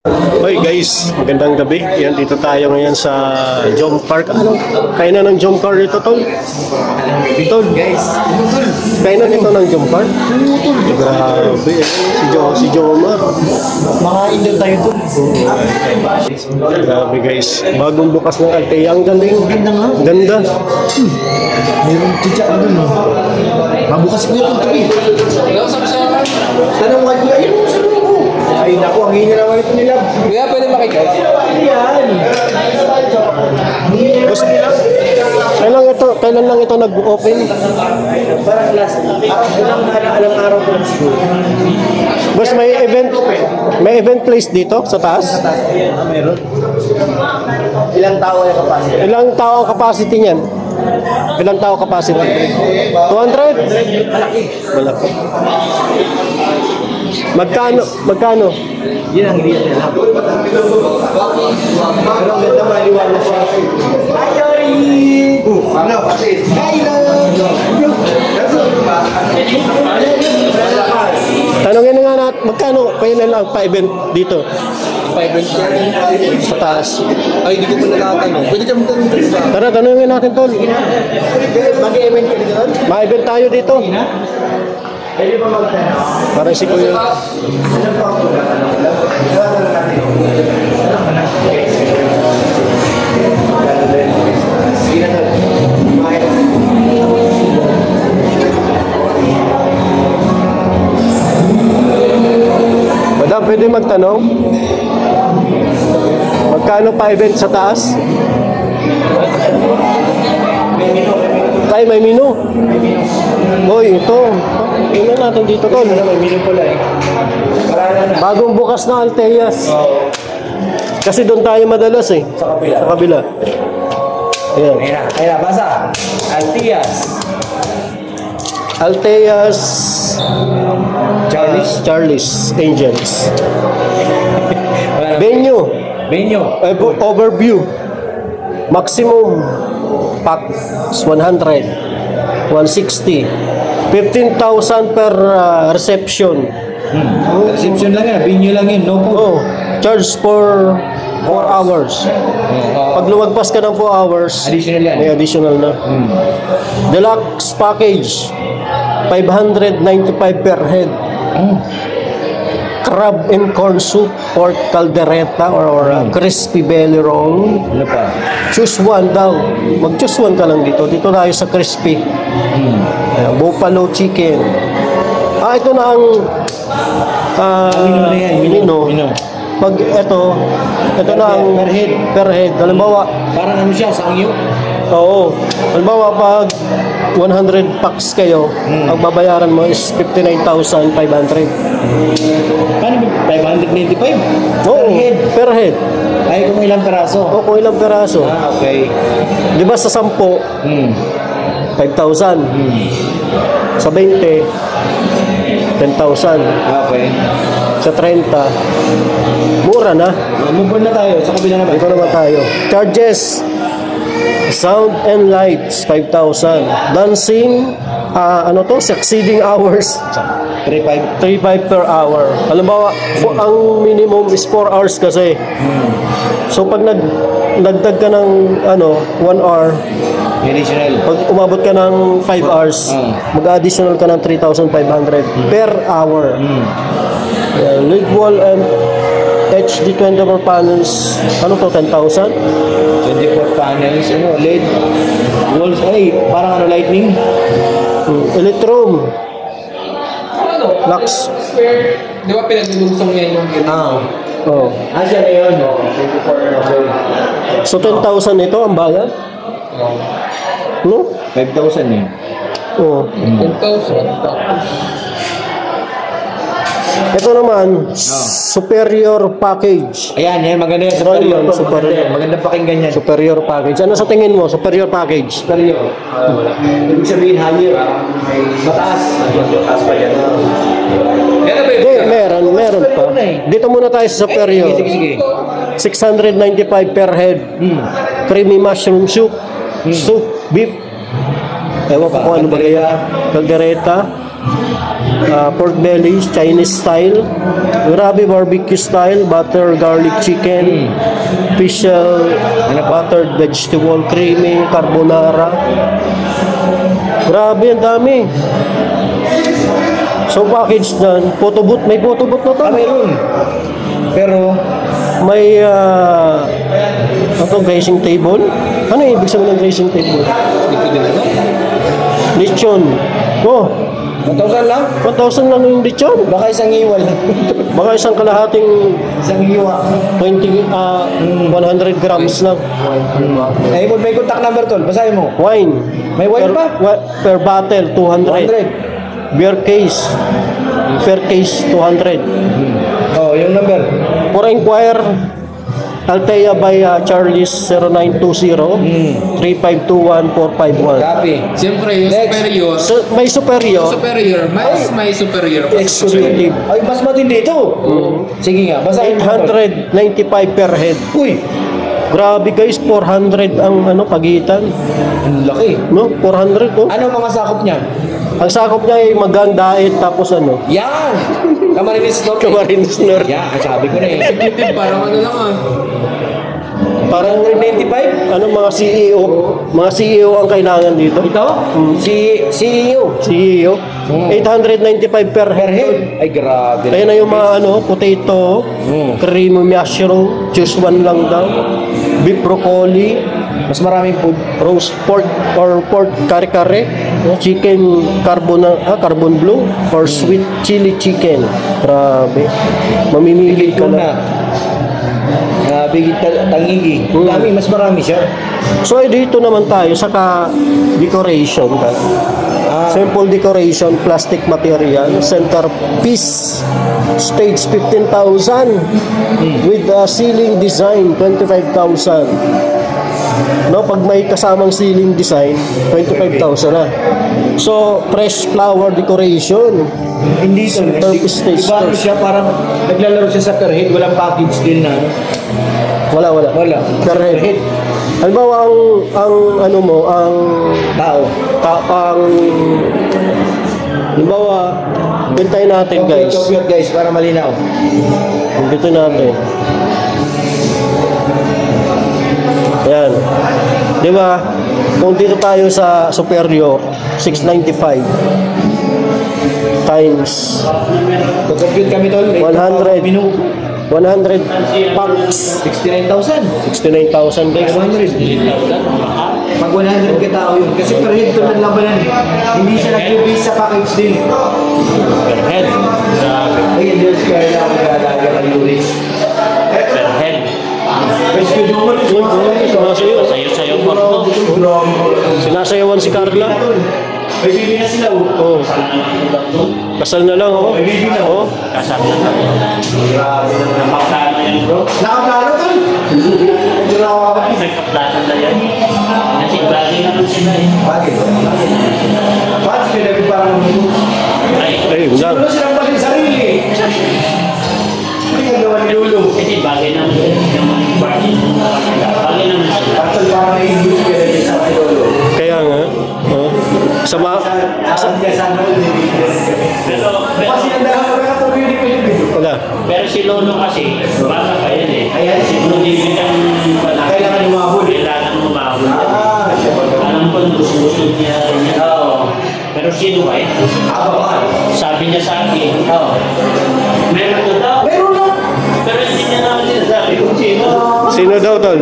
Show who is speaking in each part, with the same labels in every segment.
Speaker 1: Hoy guys, magandang gabi. Yan, dito tayo ngayon sa Jom Park. Ano? Kainan ng Jom Park dito, tol? Tol, guys. Kainan dito ng Jom Park? Grabe. Si Jomar.
Speaker 2: Makain daw tayo doon.
Speaker 1: Grabe guys. Bagong bukas ng Altea. Ang galing. Ganda.
Speaker 2: Meron titya ka doon. Mabukas ko yung tuloy. Tanong ka niya, ayun sa loob. Ay naku, ang hingin naman ito nila.
Speaker 3: Kaya pwede makikita.
Speaker 2: Yan.
Speaker 1: Kailan lang ito nag-open?
Speaker 2: Parang last. Alang araw ko lang siguro.
Speaker 1: Boss, may event place dito sa taas?
Speaker 2: Meron. Ilang tao ay kapasya?
Speaker 1: Ilang tao ang capacity niyan? Ilang tao capacity? 200? Malaki. Magkano?
Speaker 2: Yun ang hindi nila. Pero ang ganda maliwala siya. Ano?
Speaker 1: Tanongin na nga natin, magkano kailan lang pa-event dito?
Speaker 3: Pa-event ko.
Speaker 1: Sa taas.
Speaker 3: Ay, hindi ko pa nakatanong. Pwede ka magtanong dito ba?
Speaker 1: Tara, tanongin natin, tol.
Speaker 2: Mag-event ka dito?
Speaker 1: Ma-event tayo dito.
Speaker 2: Pwede ba magtanong?
Speaker 1: Parang si Kuya. Madam, pwede magtanong? Magkano pa-event sa taas? Ay, may menu. Hoy, ito. Tingnan natin dito, tol.
Speaker 2: May menu pala eh.
Speaker 1: Bagong bukas na Alteas. Kasi doon tayo madalas eh.
Speaker 2: Sa kabila.
Speaker 1: Sa kabila. Ayan.
Speaker 2: Ayan, basa. Altias.
Speaker 1: Alteas
Speaker 2: Charlie's.
Speaker 1: Charlie's Angels.
Speaker 2: Venue.
Speaker 1: Overview. Maximum packs 100. 160. 15,000 per reception.
Speaker 2: Reception lang yan. Venue lang yun. No food.
Speaker 1: Oh, charge for 4 hours. Pag lumagpas ka ng 4 hours,
Speaker 2: Additional yan.
Speaker 1: may additional na. Deluxe package, 595 per head. Crab and corn soup, pork caldereta or crispy belly roll.
Speaker 2: Ano pa?
Speaker 1: Choose one daw. Mag-choose one ka lang dito. Dito tayo sa crispy. Buffalo chicken. Ito na ang menu. Pag ito na ang per head. Halimbawa,
Speaker 2: Parang ano siya, sangyo.
Speaker 1: oo. Halimbawa, pag 100 packs kayo, ang babayaran mo is 59,500.
Speaker 2: Paano ba? 595?
Speaker 1: Oo, per head.
Speaker 2: Ay, kung ilang peraso.
Speaker 1: O kung ilang peraso.
Speaker 2: Okay.
Speaker 1: Di ba sa 10, 5,000. Sa 20, 10,000.
Speaker 2: Okay.
Speaker 1: Sa 30, mura na.
Speaker 2: Move on na tayo. Sa kabila naman.
Speaker 1: Dito naman tayo. Charges. Sound and lights, 5,000. Dancing, succeeding hours.
Speaker 2: 3.5.
Speaker 1: 3.5 per hour. Halimbawa, ang minimum is 4 hours kasi. So pag nagdagdag ka ng 1 hour,
Speaker 2: Additional.
Speaker 1: pag umabot ka ng 5 hours, mag-additional ka ng 3,500 per hour. LED wall and HD 24 panels, 10,000?
Speaker 2: 24 panels. LED walls. Ay, parang lightning.
Speaker 1: Electrum. Lux.
Speaker 3: Di ba pinaglulusong niya yung
Speaker 1: Oh.
Speaker 2: Siya na yun. 24.
Speaker 1: So 10,000 ito ang bayad? No?
Speaker 2: 5,000 eh.
Speaker 1: Oh.
Speaker 3: 10,000. Tapos,
Speaker 1: Ito naman, superior package.
Speaker 2: Ayan, maganda yan.
Speaker 1: Superior.
Speaker 2: Maganda pakinggan yan.
Speaker 1: Superior package. Ano sa tingin mo? Superior package?
Speaker 2: Superior. Ibig sabihin, higher. Mataas. Mataas pa yan.
Speaker 3: yan ba
Speaker 1: Hindi,
Speaker 3: yun?
Speaker 1: meron pa. Dito muna tayo sa superior.
Speaker 2: Sige.
Speaker 1: 695 per head. Creamy mushroom soup. Soup, beef. Ewan ko kung ano ba kaya. Caldereta. pork belly, Chinese style, grabe barbecue style, butter garlic chicken, special buttered vegetable, creamy, carbonara. Grabe, ang dami. So package dyan, photo booth, may photo booth na to.
Speaker 2: Mayroon. Pero,
Speaker 1: May grazing table. Ano yung ibig sabihin ng grazing table? Lechon. Oh,
Speaker 2: 1,000 lang?
Speaker 1: 1,000 lang yung lechon.
Speaker 2: Baka isang iwal.
Speaker 1: Baka isang kalahating
Speaker 2: Isang iwa.
Speaker 1: 100 grams lang.
Speaker 2: Eh, may contact number tol. Basahin mo.
Speaker 1: Wine.
Speaker 2: May wine pa?
Speaker 1: Per bottle,
Speaker 2: 100.
Speaker 1: 200. Beer case. Per case, 200.
Speaker 2: Oh, yung number.
Speaker 1: For inquire, Altea by Charles 0920-3521-451.
Speaker 2: Copy.
Speaker 3: Siyempre, yung
Speaker 2: Next.
Speaker 3: superior.
Speaker 1: So, may superior,
Speaker 3: Superior. May superior.
Speaker 1: executive,
Speaker 2: Ay, mas matindi ito. Sige nga, basahin mo. tol.
Speaker 1: 895 per head.
Speaker 2: Uy,
Speaker 1: Grabe guys, 400 ang pagitan.
Speaker 2: ang laki.
Speaker 1: No? 400 no?
Speaker 2: Ano mga sakop niya?
Speaker 1: Ang sakop niya ay magang diet tapos
Speaker 2: Yan! Camarines Norte.
Speaker 1: Camarines Norte.
Speaker 2: Yan, sabi ko na eh.
Speaker 3: Executive, parang ano lang ah.
Speaker 1: Parang
Speaker 2: 195?
Speaker 1: mga CEO ang kailangan dito.
Speaker 2: Ito? Si CEO.
Speaker 1: CEO. 895 per
Speaker 2: Per
Speaker 1: head.
Speaker 2: head. Ay, grabe.
Speaker 1: Kaya na yung mga potato, creamy mushroom, choose one lang daw. Beef broccoli,
Speaker 2: Mas maraming food.
Speaker 1: roast pork or pork kare-kare, chicken carbon blue, or sweet chili chicken. Grabe. Mamimili ka
Speaker 2: Ito
Speaker 1: na.
Speaker 2: na. Bigit tangigi. Dami, mas marami siya.
Speaker 1: So dito naman tayo sa decoration. Simple decoration, plastic material, centerpiece, stage 15,000 with ceiling design 25,000. No, pag may kasamang ceiling design, 25,000 na. So, fresh flower decoration.
Speaker 2: Hindi ito.
Speaker 1: Centerpiece stage
Speaker 2: Iba ano
Speaker 1: stage.
Speaker 2: siya, parang naglalaro siya sa per head. Walang package din na.
Speaker 1: Wala.
Speaker 2: Wala.
Speaker 1: Per head. Halimbawa, ang
Speaker 2: Tao.
Speaker 1: halimbawa, bintayin natin guys.
Speaker 2: Compute guys, para malinaw.
Speaker 1: Bintayin natin. Ayan. Di ba? Kung dito tayo sa superior, 695 times
Speaker 2: Compute kami tol.
Speaker 1: 100.
Speaker 2: Minu.
Speaker 1: 100 packs.
Speaker 2: 69,000.
Speaker 1: 69,000 guys.
Speaker 2: 500. Pag 100 ka tao yun. Kasi per head to ng labanan eh. Hindi siya nag-base sa package din.
Speaker 4: Per head. Grabe.
Speaker 2: Ay, hindi siya kaya ako nag-alaga ng lulis.
Speaker 4: Per head.
Speaker 2: Rescue naman.
Speaker 1: Sinasayaw.
Speaker 4: Sayo-sayo pa to.
Speaker 1: Sinasayawan si Carla.
Speaker 2: May bibi na sila.
Speaker 1: Oh. Kasal na lang, oh. Oh.
Speaker 4: Kasal na kami.
Speaker 2: Grabe naman.
Speaker 4: Napakano yan bro.
Speaker 2: Nakaplano tol. Grabe.
Speaker 4: Nagkaplano na yan. Kasi bagay naman sila eh.
Speaker 2: Bakit? Bakit pinabit parang
Speaker 4: Ay,
Speaker 1: Ay, wala.
Speaker 2: siguro silang paling sarili. Hindi nga gawa ni Lulu.
Speaker 4: kasi bagay naman sila. Bagay naman sila.
Speaker 2: Actual parang na-induce ka rin sa akin Lulu.
Speaker 1: Kaya nga. Oh. Sama.
Speaker 2: Asan ka sana ko kasi ang dalawa ka ito yun
Speaker 1: Wala.
Speaker 4: Pero si Lolo kasi, baka pa yan eh.
Speaker 2: Ayan.
Speaker 4: Si Lolo din ang
Speaker 2: Kailangan umahol.
Speaker 4: Kailangan umahol.
Speaker 2: siya ba?
Speaker 4: Alam ko, gusto niya.
Speaker 2: Oo.
Speaker 4: Pero sino ba eh?
Speaker 2: Ako ka.
Speaker 4: Sabi niya sa akin,
Speaker 2: Oo.
Speaker 4: meron ko daw.
Speaker 2: Meron na.
Speaker 4: Pero hindi niya naman sinasabi kung sino.
Speaker 1: Sino daw, tol?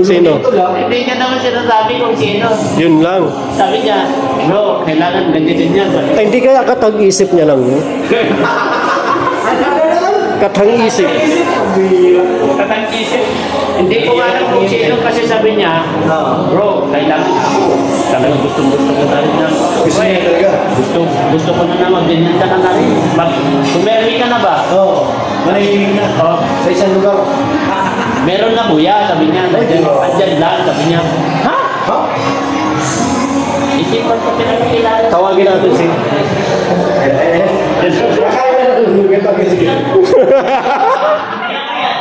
Speaker 1: Sino?
Speaker 2: Ito lang.
Speaker 4: Hindi niya naman sinasabi kung sino.
Speaker 1: Yun lang.
Speaker 4: Sabi niya, bro, kailangan ganyan niya.
Speaker 1: Ay, hindi kaya katang-isip niya lang yun? Katang-isip.
Speaker 4: Katang-isip. Hindi ko alam kung sino kasi sabi niya,
Speaker 2: Oo.
Speaker 4: bro, kailangan ako. Talagang gusto ko na rin na.
Speaker 2: Gusto niya talaga.
Speaker 4: Gusto ko na naman, ganyan ka na rin. Sumermi ka na ba?
Speaker 2: Oo. Manahimik na.
Speaker 4: Oh,
Speaker 2: Sa isang lugar.
Speaker 4: meron na kuya, sabi niya. Andyan lang, sabi niya. Ha?
Speaker 2: Ha?
Speaker 4: Hindi pa ko pinakilala.
Speaker 1: Tawagin natin si...
Speaker 2: Kaya na natulungan pa kasi.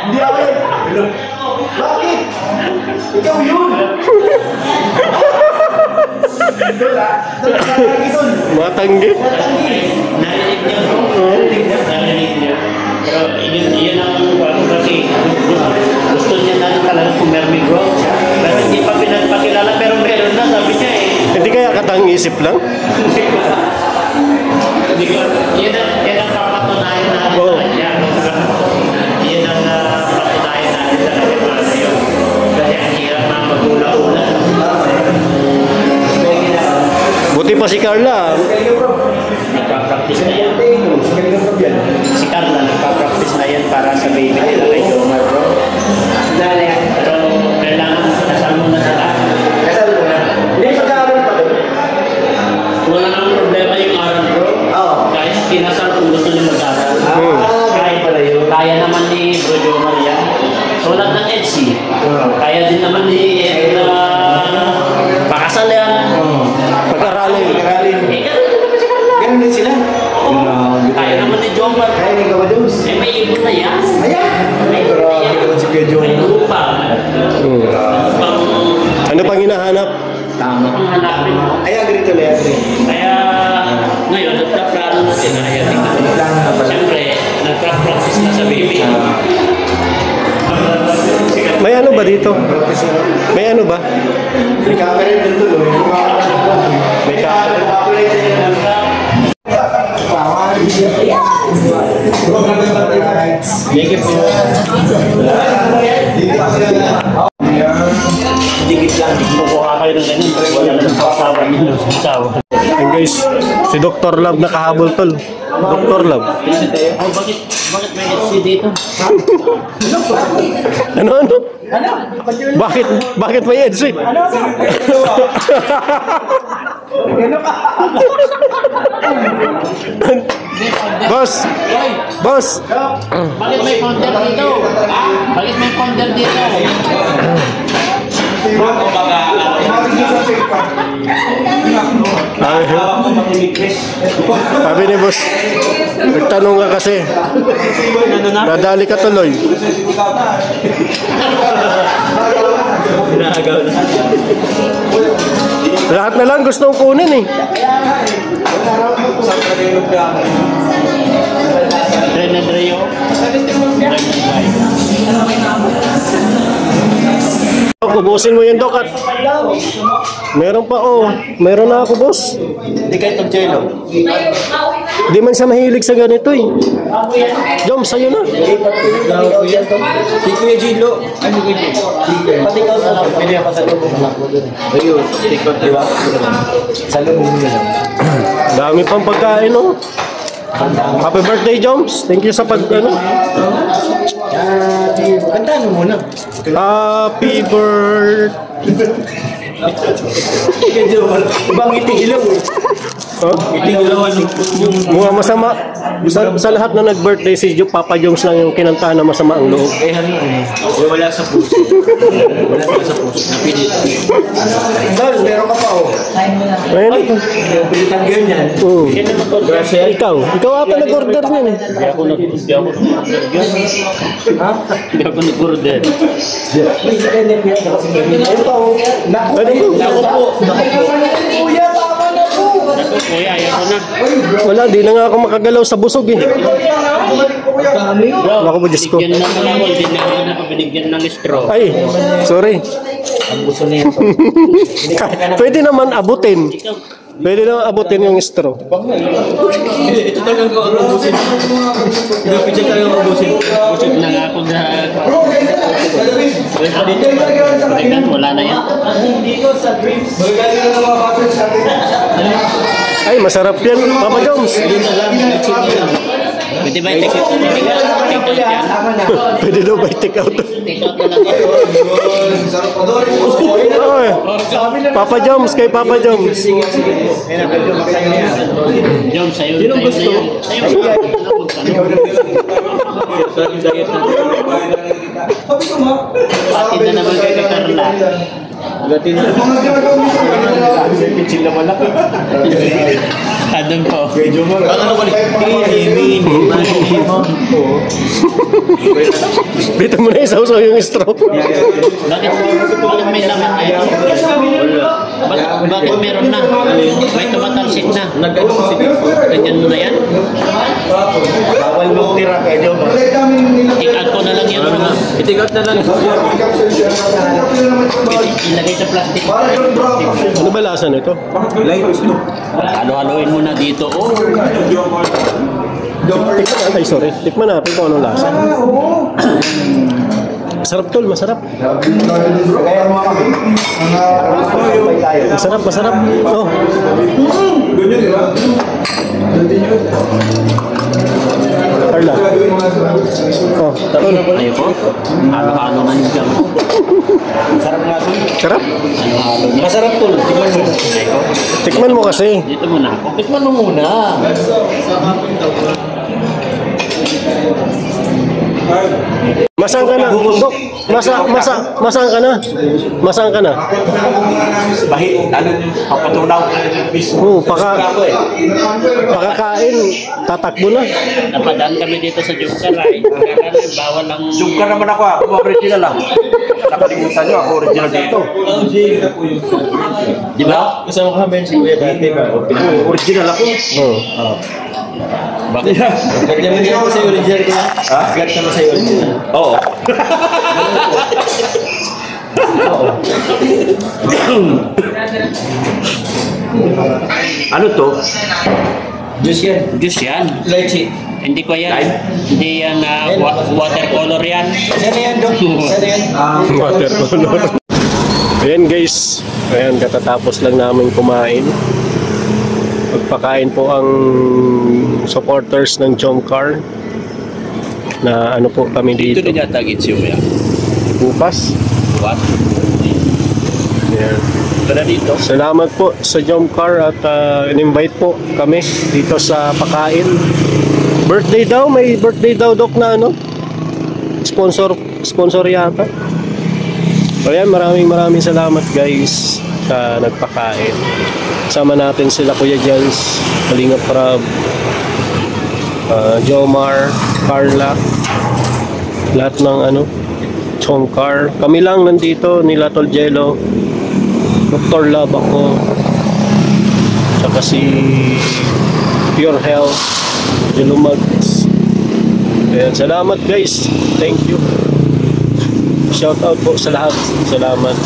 Speaker 2: Hindi ako yun. Bakit? Ikaw yun.
Speaker 1: Matanggi.
Speaker 4: Narinig niyo. Narinig niyo. Pero yun ang kasi gusto niya na talaga pumermi bro. Pero hindi pa pinagpakilala pero meron na sabi niya eh.
Speaker 1: Hindi kaya katang isip lang?
Speaker 4: Hindi ko, yan ang papatunayan natin sa kanya. Yan ang papatunayan natin sa kanya para yun. Kasi ang hirap na mag-ula-ula.
Speaker 1: Buti pa si Carla.
Speaker 4: Nagpa-practice na yan. Si Carla, nagpa-practice na yan para sa baby nila kay Jomar bro. Pero kailangan kasal muna sila.
Speaker 2: Kasal mo na. Hindi pag-aaral pa rin.
Speaker 4: Wala nang problema yung aral bro.
Speaker 2: Oo.
Speaker 4: Kahit kinasal kung gusto niya mag-aral.
Speaker 2: Kaya pala yun.
Speaker 4: Kaya naman ni Bro Jomar yan. Sulat ng EDSI. Kaya din naman ni pakasal yan.
Speaker 1: Pag-aralin.
Speaker 2: Pag-aralin.
Speaker 4: Eh, ganun din naman si Carla.
Speaker 2: Ganun din sila.
Speaker 4: Kaya naman ni Jomar.
Speaker 2: Kaya ni Gawa Jones.
Speaker 4: Eh, may ibon na yan.
Speaker 2: Ayan. Grabe naman si Kuya
Speaker 4: May
Speaker 2: Jones.
Speaker 4: lupa. Pang
Speaker 1: Ano pang hinahanap?
Speaker 2: Tama.
Speaker 4: hanapin mo.
Speaker 2: Ayan, ganito na yan.
Speaker 4: Kaya ngayon, nagka-plano na sila. Ayan, tingnan mo.
Speaker 2: Plano na pala.
Speaker 4: Siyempre, nagka-practice na sa baby.
Speaker 1: May ano ba dito? May ano ba?
Speaker 2: May camera din doon.
Speaker 1: May camera.
Speaker 4: Dikit lang. Kukuha kayo ng ganun. Wala na sa asawa niyo. Asawa.
Speaker 1: Ayun guys, si Dr. Love nakahabol tol. Dr. Love.
Speaker 4: Oh, bakit may EDSI dito?
Speaker 1: Ano? Bakit may EDSI? Boss!
Speaker 4: Bakit may founder dito? Bakit may founder dito?
Speaker 1: Sabi ni boss, nagtanong ka kasi. Nadali ka tuloy. Lahat na lang gustong kunin eh.
Speaker 4: Renadreo.
Speaker 1: Kubusin mo yung dokat. Meron pa oh. Meron na ako boss.
Speaker 2: Hindi kayo itong jello.
Speaker 1: Di man siya mahilig sa ganito eh. Jom, sa'yo na.
Speaker 2: Si Kuya Gilo. Ano Kuya Gilo? Pati ikaw sa lang. Pili ako sa lubong. Ayun. Tikot, di ba? Sa lubong nyo lang.
Speaker 1: Dami pang pagkain oh. Happy birthday, Joms. Thank you sa ano.
Speaker 2: Kantaan mo muna.
Speaker 1: Happy birthday.
Speaker 2: Ibang ngiti ilaw eh.
Speaker 1: Huh? Mga masama. Sa lahat na nag-birthday, si Papa Joms lang yung kinantahan na masama ang loob.
Speaker 2: Eh ano eh. Wala sa puso. Wala sa puso. Napilit. Dol, meron ka pa oh.
Speaker 1: Ayun.
Speaker 2: Pilitan ganyan.
Speaker 1: Ikaw ata nag-order niyan eh.
Speaker 4: Hindi ako nag-order. Hindi ako nag-order.
Speaker 2: May si Kenneth yan. Ayun pa oh.
Speaker 1: Ano po?
Speaker 2: Kuya, tama na po.
Speaker 4: Ako, kuya, ayoko na.
Speaker 1: Wala, di na nga ako makagalaw sa busog eh.
Speaker 4: Bro,
Speaker 1: Naku po, Diyos ko.
Speaker 4: binigyan naman ako. Hindi na ako nakabinigyan ng straw.
Speaker 1: Ay, sorry.
Speaker 2: Ang gusto niya ito.
Speaker 1: Pwede naman abutin. Pwede naman abutin yung straw.
Speaker 2: Ito talagang ko ubusin. Ito talagang ubusin.
Speaker 4: Busog na nga ako na... Wala na yan.
Speaker 1: Ay, masarap yan, Papa Joms.
Speaker 4: Pwede ba i-take out yan?
Speaker 1: Pwede daw ba i-take out?
Speaker 4: Take out na lang yan.
Speaker 1: Ay, Papa Joms, kay Papa Joms.
Speaker 4: Jom, sa'yo na gusto. Sa'yo na. Pati na naman kay Carla. Adon po.
Speaker 1: Dito mo na isaw-saw yung straw.
Speaker 4: Bakit may laman na ito? Ba't meron na? May tumatalsik na.
Speaker 2: Nag-ano si Bigfoot.
Speaker 4: Ganyan mo na yan?
Speaker 2: Bawal mong tira kay Jomar.
Speaker 4: Take-out ko na lang yan.
Speaker 2: I-take out na lang.
Speaker 4: Ilagay sa plastic.
Speaker 1: Ano ba lasa nito?
Speaker 2: Light slow.
Speaker 4: Halo-haloin mo na dito. Oh.
Speaker 1: Tikman natin, sorry. Tikman natin kung anong lasa. Masarap tol, masarap. Masarap, masarap. Oh. Carla. Oh, tol.
Speaker 4: Ayaw ko. Halo-halo na yung jam.
Speaker 2: Sarap nga ito.
Speaker 1: Sarap.
Speaker 4: Halo-halo na.
Speaker 2: Masarap tol. Tikman mo.
Speaker 1: Tikman mo kasi.
Speaker 4: Dito muna ako.
Speaker 2: Tikman mo muna.
Speaker 1: Masang ka na. Dok, masang ka na. Masang ka na.
Speaker 2: Bahit. Ano? Papatunaw.
Speaker 1: Pakakain, tatakbo na.
Speaker 4: Napadaan kami dito sa Jungkar ay. Kaya bawal ang...
Speaker 2: Jungkar naman ako. Ako original lang. Nakalimutan nyo. Ako original dito.
Speaker 4: Di ba?
Speaker 2: Kasama kami si Kuya dati ba? Original ako.
Speaker 1: Oh.
Speaker 4: Bakit?
Speaker 2: Ganyan mo sa original ko. Ha? Ganyan mo sa original. Oo. Ano to?
Speaker 4: Juice yan. Juice yan.
Speaker 2: Lychee.
Speaker 4: Hindi ko yan.
Speaker 2: Lime?
Speaker 4: Hindi yan watercolor yan.
Speaker 2: Saan yan, Dok? Saan yan?
Speaker 1: Watercolor. Ayan guys, ayan katatapos lang namin kumain. Magpakain po ang supporters ng Jomcar na ano po kami dito.
Speaker 4: Ito din yata gitsi mo yan.
Speaker 1: Bukas.
Speaker 4: What?
Speaker 1: Ayan.
Speaker 4: Ito na dito.
Speaker 1: Salamat po sa Jomcar at in-invite po kami dito sa pakain. Birthday daw, may birthday daw Dok na ano? Sponsor yata. Ayan, maraming salamat guys sa nagpakain. Sama natin sila Kuya Jels, Kalinga Prab, Jomar, Carla, lahat ng ano, Jomcar. Kami lang nandito, nila Tol Jello, Dr. Love ako, tsaka si Pure Health, Jelumags. Ayan, salamat guys. Thank you. Shout out po sa lahat. Salamat.